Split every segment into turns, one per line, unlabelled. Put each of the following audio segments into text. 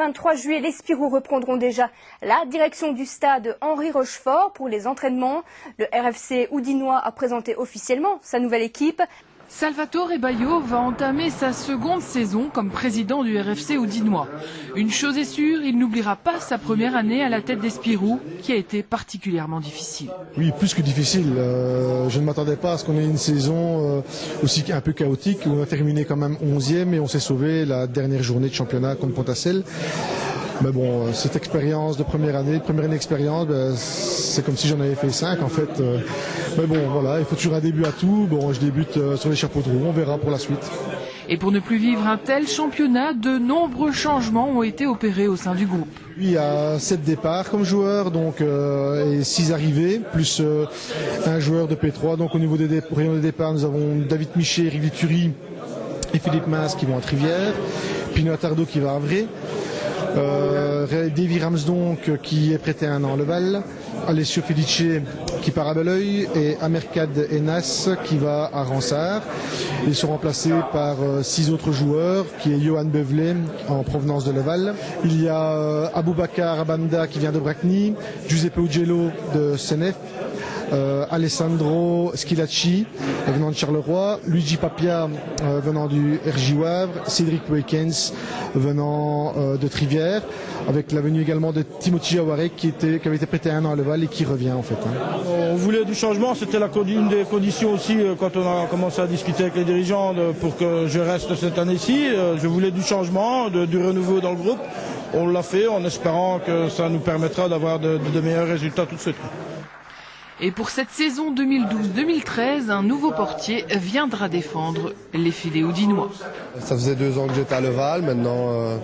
23 juillet, les Spirou reprendront déjà la direction du stade Henri Rochefort pour les entraînements. Le RFC Houdinois a présenté officiellement sa nouvelle équipe.
Salvatore Baio va entamer sa seconde saison comme président du RFC Houdinois. Une chose est sûre, il n'oubliera pas sa première année à la tête des Spirou, qui a été particulièrement difficile.
Oui, plus que difficile. Je ne m'attendais pas à ce qu'on ait une saison aussi un peu chaotique, où on a terminé quand même 11e et on s'est sauvé la dernière journée de championnat contre Pontacelle. Mais bon, cette expérience de première année d'expérience, c'est comme si j'en avais fait 5 en fait. Mais bon, voilà, il faut toujours un début à tout. Bon, je débute sur les chapeaux de roue, on verra pour la suite.
Et pour ne plus vivre un tel championnat, de nombreux changements ont été opérés au sein du groupe.
Il y a 7 départs comme joueurs, donc, et 6 arrivées, plus un joueur de P3. Donc au niveau des rayons de départ, nous avons David Miché, Rick Vituri et Philippe Mince qui vont à Trivière, Pino Attardo qui va à Vré. Davy Ramsdonk qui est prêté à 1 an à Leval, Alessio Felice qui part à Belleuil et Amercad Enas qui va à Ransard. Ils sont remplacés par 6 autres joueurs qui est Johan Bevelet en provenance de Leval. Il y a Aboubakar Abanda qui vient de Bracni, Giuseppe Ugello de Senef, Alessandro Schilacci venant de Charleroi, Luigi Papia venant du RJ Wavre, Cédric Weekens venant de Trivière, avec la venue également de Timothy Awarek qui avait été prêté 1 an à Leval et qui revient en fait.
On voulait du changement, c'était une des conditions aussi quand on a commencé à discuter avec les dirigeants pour que je reste cette année-ci. Je voulais du changement, du renouveau dans le groupe. On l'a fait en espérant que ça nous permettra d'avoir de meilleurs résultats tout de suite.
Et pour cette saison 2012-2013, un nouveau portier viendra défendre les filets houdinois.
Ça faisait 2 ans que j'étais à Leval, maintenant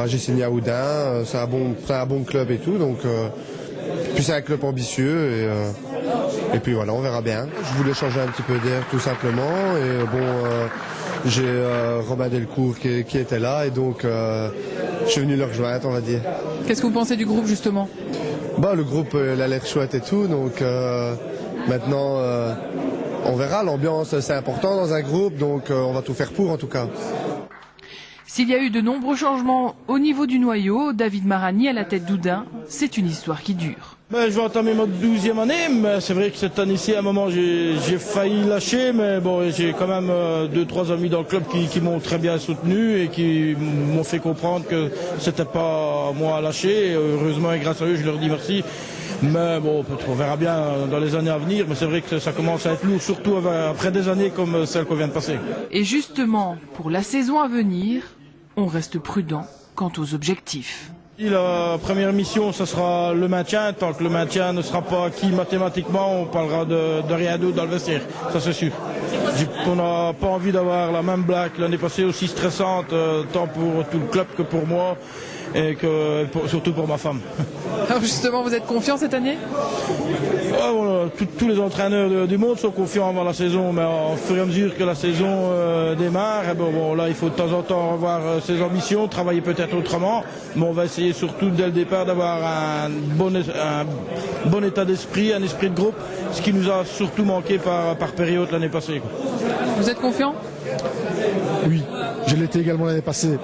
j'ai signé à Houdin, c'est un bon club et tout, donc puis c'est un club ambitieux et puis voilà, on verra bien. Je voulais changer un petit peu d'air tout simplement et j'ai Robin Delcourt qui était là et donc je suis venu le rejoindre, on va dire.
Qu'est-ce que vous pensez du groupe justement ?
Le groupe il a l'air chouette et tout, donc maintenant on verra, l'ambiance c'est important dans un groupe, donc on va tout faire pour en tout cas.
S'il y a eu de nombreux changements au niveau du noyau, David Marani à la tête d'Houdin, c'est une histoire qui dure.
Je vais entamer ma 12e année, mais c'est vrai que cette année-ci, à un moment, j'ai failli lâcher, mais bon, j'ai quand même 2-3 amis dans le club qui m'ont très bien soutenu et qui m'ont fait comprendre que c'était pas moi à lâcher. Heureusement et grâce à eux, je leur dis merci. Mais bon, on verra bien dans les années à venir, mais c'est vrai que ça commence à être lourd, surtout après des années comme celle qu'on vient de passer.
Et justement, pour la saison à venir, on reste prudent quant aux objectifs.
La première mission, ce sera le maintien. Tant que le maintien ne sera pas acquis mathématiquement, on parlera de rien d'autre dans le vestiaire. Ça, c'est sûr. On n'a pas envie d'avoir la même blague l'année passée aussi stressante, tant pour tout le club que pour moi et surtout pour ma femme.
Alors justement, vous êtes confiant cette année ?
Tous les entraîneurs du monde sont confiants avant la saison, mais au fur et à mesure que la saison démarre, là il faut de temps en temps revoir ses ambitions, travailler peut-être autrement, mais on va essayer surtout dès le départ d'avoir un bon état d'esprit, un esprit de groupe, ce qui nous a surtout manqué par période l'année passée.
Vous êtes confiant ?
Oui, je l'étais également l'année passée.